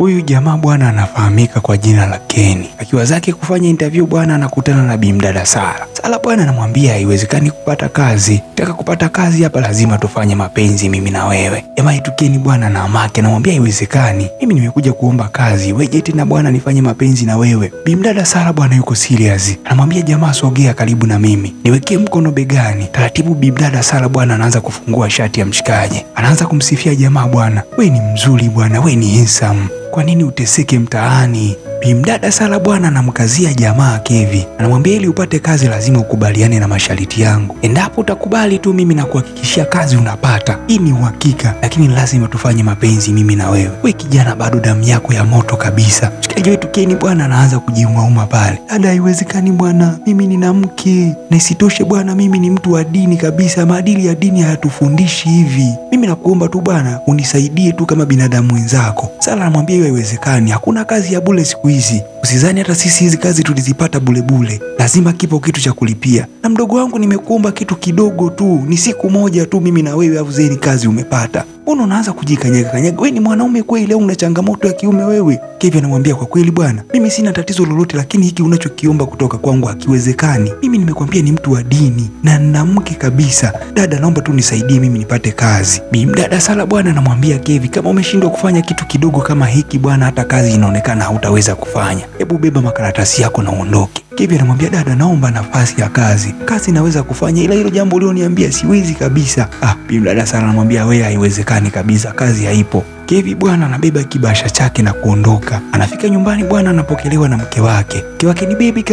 Huyu jamaa bwana anafahamika kwa jina la Ken. Akiwa zake kufanya interview bwana anakutana na bimdada Sara. Sara bwana anamwambia haiwezekani kupata kazi. Nataka kupata kazi hapa lazima tufanye mapenzi mimi na wewe. Jamaa yetu Ken bwana na amake anamwambia haiwezekani. Mimi nimekuja kuomba kazi. Wewe tena bwana nifanye mapenzi na wewe. Bimdada Sara bwana yuko serious. Anamwambia jamaa sogea karibu na mimi. Niwekee mkono begani. Taratibu bimdada Sara bwana anaanza kufungua shati ya mshikaji. Anaanza kumsifia jamaa bwana. Wewe ni mzuri bwana, wewe ni handsome. Kwa nini uteseke mtaani? Bimdada Sara bwana anamkazia jamaa Kevi. Anamwambia ili upate kazi lazima ukubaliane na masharti yangu. Endapo utakubali tu mimi na kuhakikishia kazi unapata. Hii ni uhakika, lakini lazima tufanye mapenzi mimi na wewe. Wewe kijana bado damu yako ya moto kabisa. Mshikaji wetu Ken bwana anaanza kujiumauma pale. Dada haiwezekani bwana, mimi nina mke. Na isitoshe bwana mimi ni mtu wa dini kabisa. Maadili ya dini hayatufundishi hivi. Mimi nakuomba tu bwana unisaidie tu kama binadamu wenzako. Sara anamwambia haiwezekani, hakuna kazi ya bure siku hizi. Usizani hata sisi hizi kazi tulizipata bule. Lazima kipo kitu cha kulipia. Na mdogo wangu nimekuomba kitu kidogo tu, ni siku moja tu mimi na wewe afu zeni kazi umepata. Mbona unaanza kujikanyaga? Wewe ni mwanaume kweli au una changamoto ya kiume wewe? Kevin anamwambia kwa kweli bwana, mimi sina tatizo lolote lakini hiki unachokiomba kutoka kwangu hakiwezekani. Mimi nimekwambia ni mtu wa dini na nina mke kabisa. Dada naomba tu nisaidie mimi nipate kazi. Bimdada Sara bwana anamwambia Kevin, kama umeshindwa kufanya kitu kidogo kama hiki bwana, hata kazi inaonekana hautaweza kufanya. Hebu beba makaratasi yako na uondoke. Kevin anamwambia dada naomba nafasi ya kazi. Kazi naweza kufanya ila hilo jambo ulioniambia siwezi kabisa. Bimdada Sara anamwambia wewe haiwezekani kabisa, kazi haipo. Kevin bwana anabeba kibasha chake na kuondoka. Anafika nyumbani bwana anapokelewa na mke wake. Mke wake ni baby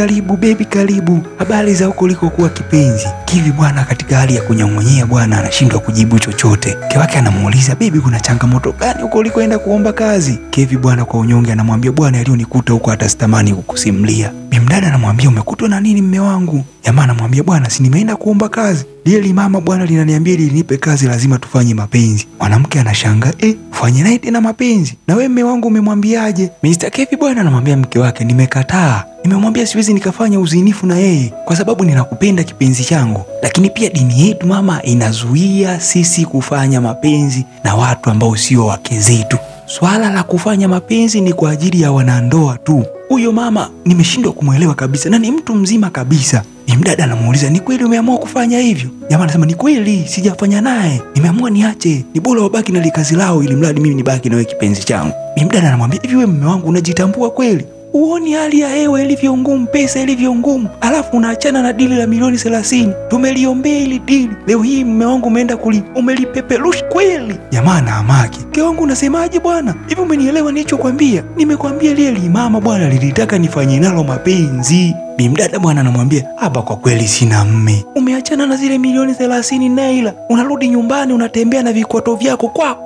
karibu. Habari za huko ulikokuwa kipenzi? Kevin bwana katika hali ya kunyong'onyea bwana anashindwa kujibu chochote. Mke wake anamuuliza baby kuna changamoto gani huko ulikoenda kuomba kazi? Kevin bwana kwa unyonge anamwambia bwana alionikuta huko hata sitamani kukusimulia. Bimdada anamwambia umekutwa na nini mme wangu? Jamaa anamwambia bwana si nimeenda kuomba kazi. Lile mama bwana linaniambia ili nipe kazi lazima tufanye mapenzi. Mwanamke anashangaa, ufanye naye tena mapenzi? Na wewe mme wangu umemwambiaje? Mr. Kevin bwana anamwambia mke wake nimekataa. Nimemwambia siwezi nikafanya uzinifu na yeye kwa sababu ninakupenda kipenzi changu. Lakini pia dini yetu mama inazuia sisi kufanya mapenzi na watu ambao sio wake zetu. Swala la kufanya mapenzi ni kwa ajili ya wanandoa tu. Huyo mama nimeshindwa kumuelewa kabisa na ni mtu mzima kabisa. Mdada anamuuliza ni kweli umeamua kufanya hivyo? Jamaa anasema ni kweli, sijafanya naye. Nimeamua niache. Ni bora wabaki na likazi lao ili mradi mimi nibaki na wewe kipenzi changu. Mdada anamwambia hivi wewe mume wangu unajitambua kweli? Uoni hali ya hewa ilivyo ngumu, pesa ilivyo ngumu, alafu unaachana na dili la milioni 30. Tumeliombea ili dili. Leo hii mume wangu umeenda umelipeperusha kweli. Jamaa na amaki. Mke wangu unasemaje bwana? Hivi umenielewa nilichokwambia? Nimekwambia lile mama bwana lilitaka nifanye nalo mapenzi. Bimdada bwana anamwambia hapa kwa kweli sina mme. Umeachana na zile milioni 30 Naila. Unarudi nyumbani unatembea na vikwato vyako kwa.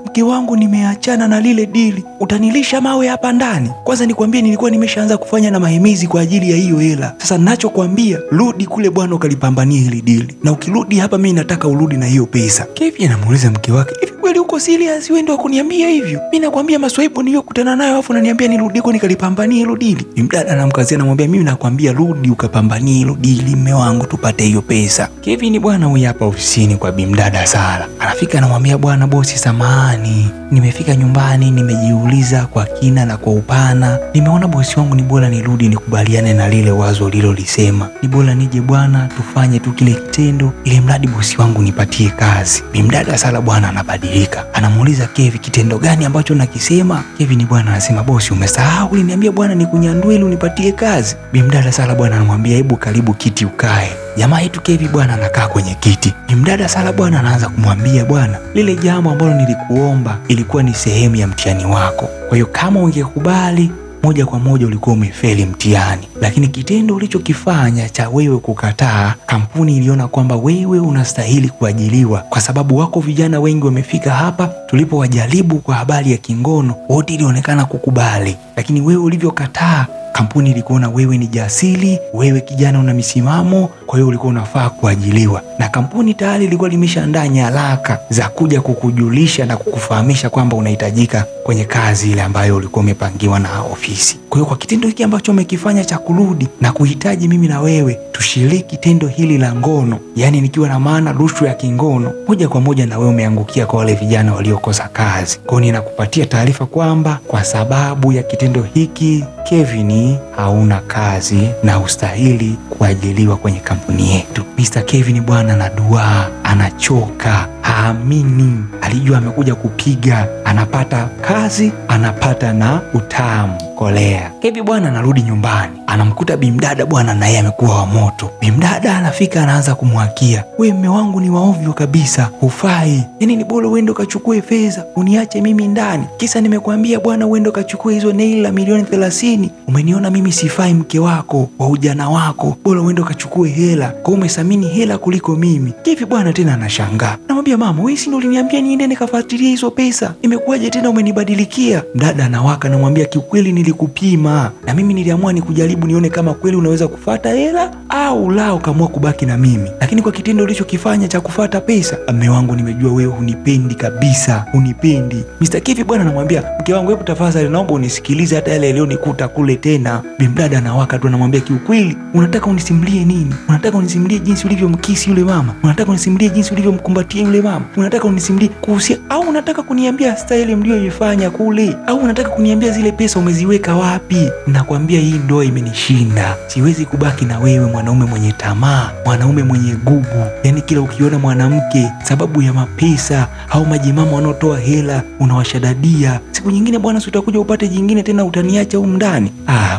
Mke wangu nimeachana na lile dili. Utanilisha mawe hapa ndani. Kwanza nikwambie nilikuwa nimeshaanza kufanya na mahimizi kwa ajili ya hiyo hela. Sasa ninachokuambia rudi kule bwana ukalipambania hili dili. Na ukirudi hapa mimi nataka urudi na hiyo pesa. Kevin anamuuliza mke wake, hivi kweli uko serious wewe ndio kuniambia hivyo? Mimi nakwambia maswaibu niliyokutana nayo afu unaniambia nirudiko nikalipambania hilo dili. Mdada anamkazia anamwambia mimi nakwambia rudi ukapambanie hilo dili mme wangu tupate hiyo pesa. Kevin bwana huyu hapa ofisini kwa bimdada Sara. Anafika anamwambia bwana bosi samahani. Nimefika nyumbani nimejiuliza kwa kina na kwa upana. Nimeona bosi wangu ni bora nirudi nikubaliane na lile wazo lilolisema. Ni bora nije bwana tufanye tu kile kitendo ili mradi bosi wangu nipatie kazi. Bimdada Sara bwana anabadilika. Anamuuliza Kevin kitendo gani ambacho nakisema? Kevin bwana anasema bosi umesahau uliniambia bwana nikunyandue ili unipatie kazi. Bimdada Sara bwana anamwambia hebu karibu kiti ukae. Jamaa yetu Kevin bwana anakaa kwenye kiti. Bimdada Sara bwana anaanza kumwambia bwana lile jambo ambalo nilikuomba ilikuwa ni sehemu ya mtihani wako. Kwa hiyo kama ungekubali moja kwa moja ulikuwa umefeli mtihani. Lakini kitendo ulichokifanya cha wewe kukataa, kampuni iliona kwamba wewe unastahili kuajiliwa kwa sababu wako vijana wengi wamefika hapa tulipowajaribu kwa habari ya kingono wote ilionekana kukubali. Lakini wewe ulivyokataa kampuni ilikuona wewe ni jasiri, wewe kijana una misimamo, kwa hiyo ulikuwa unafaa kuajiliwa. Na kampuni tayari ilikuwa limeshaandaa nyaraka za kuja kukujulisha na kukufahamisha kwamba unahitajika kwenye kazi ile ambayo ulikuwa umepangiwa na ofisi. Kwa hiyo kwa kitendo hiki ambacho umekifanya cha kurudi na kuhitaji mimi na wewe tushiriki tendo hili la ngono, yaani nikiwa na maana rushwa ya kingono, moja kwa moja na wewe umeangukia kwa wale vijana waliokosa kazi. Kwa hiyo ninakupatia taarifa kwamba kwa sababu ya kitendo hiki Kevin hauna kazi na ustahili kuajiliwa kwenye kampuni yetu. Mr. Kevin bwana na dua anachoka, haamini, alijua amekuja kupiga, anapata kazi, anapata na utamu kolea. Kevin bwana anarudi nyumbani, anamkuta bimdada bwana naye amekuwa wa moto. Bimdada anafika anaanza kumwakia, we mme wangu ni waovyo kabisa, hufai, yaani ni bora uende ukachukue fedha uniache mimi ndani, kisa nimekuambia bwana uende ukachukue hizo naila milioni 30. Umeniona mimi sifai mke wako wa ujana wako, bora uende ukachukue hela, kwa umesamini hela kuliko mimi. Kevin bwana tena anashangaa, namwambia mama, wewe si ndio uliniambia niende nikafuatilie hizo pesa, imekuwaje tena umenibadilikia? Mdada anawaka, namwambia kiukweli nilikupima na mimi niliamua nikujaribu nione kama kweli unaweza kufuata hela au la ukaamua kubaki na mimi, lakini kwa kitendo ulichokifanya cha kufuata pesa, mme wangu, nimejua wewe hunipendi kabisa, hunipendi. Mr. Kevin bwana anamwambia mke wangu, hebu tafadhali naomba unisikilize, hata yale leo nikuta kule tena. Bimdada anawaka tu, anamwambia kiukweli unataka unisimulie nini? Unataka unisimulie jinsi ulivyomkisi yule mama? Unataka unisimulie jinsi ulivyomkumbatia yule mama? Unataka unisimulie kuhusu, au unataka kuniambia style mlioifanya kule? Au unataka kuniambia zile pesa umeziweka wapi? Nakwambia hii ndoa imenishinda, siwezi kubaki na wewe mwanaume mwenye tamaa, mwanaume mwenye gugu. Yaani kila ukiona mwanamke sababu ya mapesa au majimama wanaotoa hela unawashadadia. Siku nyingine bwana utakuja upate jingine tena utaniacha huko ndani.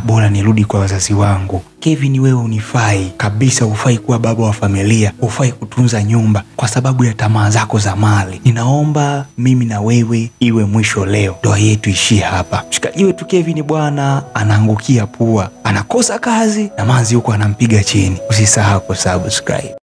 Bora nirudi kwa wazazi wangu. Kevin, wewe unifai kabisa, ufai kuwa baba wa familia, ufai kutunza nyumba kwa sababu ya tamaa zako za mali. Ninaomba mimi na wewe iwe mwisho leo, ndoa yetu ishie hapa. Mshikaji wetu Kevin bwana anaangukia pua, anakosa kazi na manzi huko anampiga chini. Usisahau kusubscribe.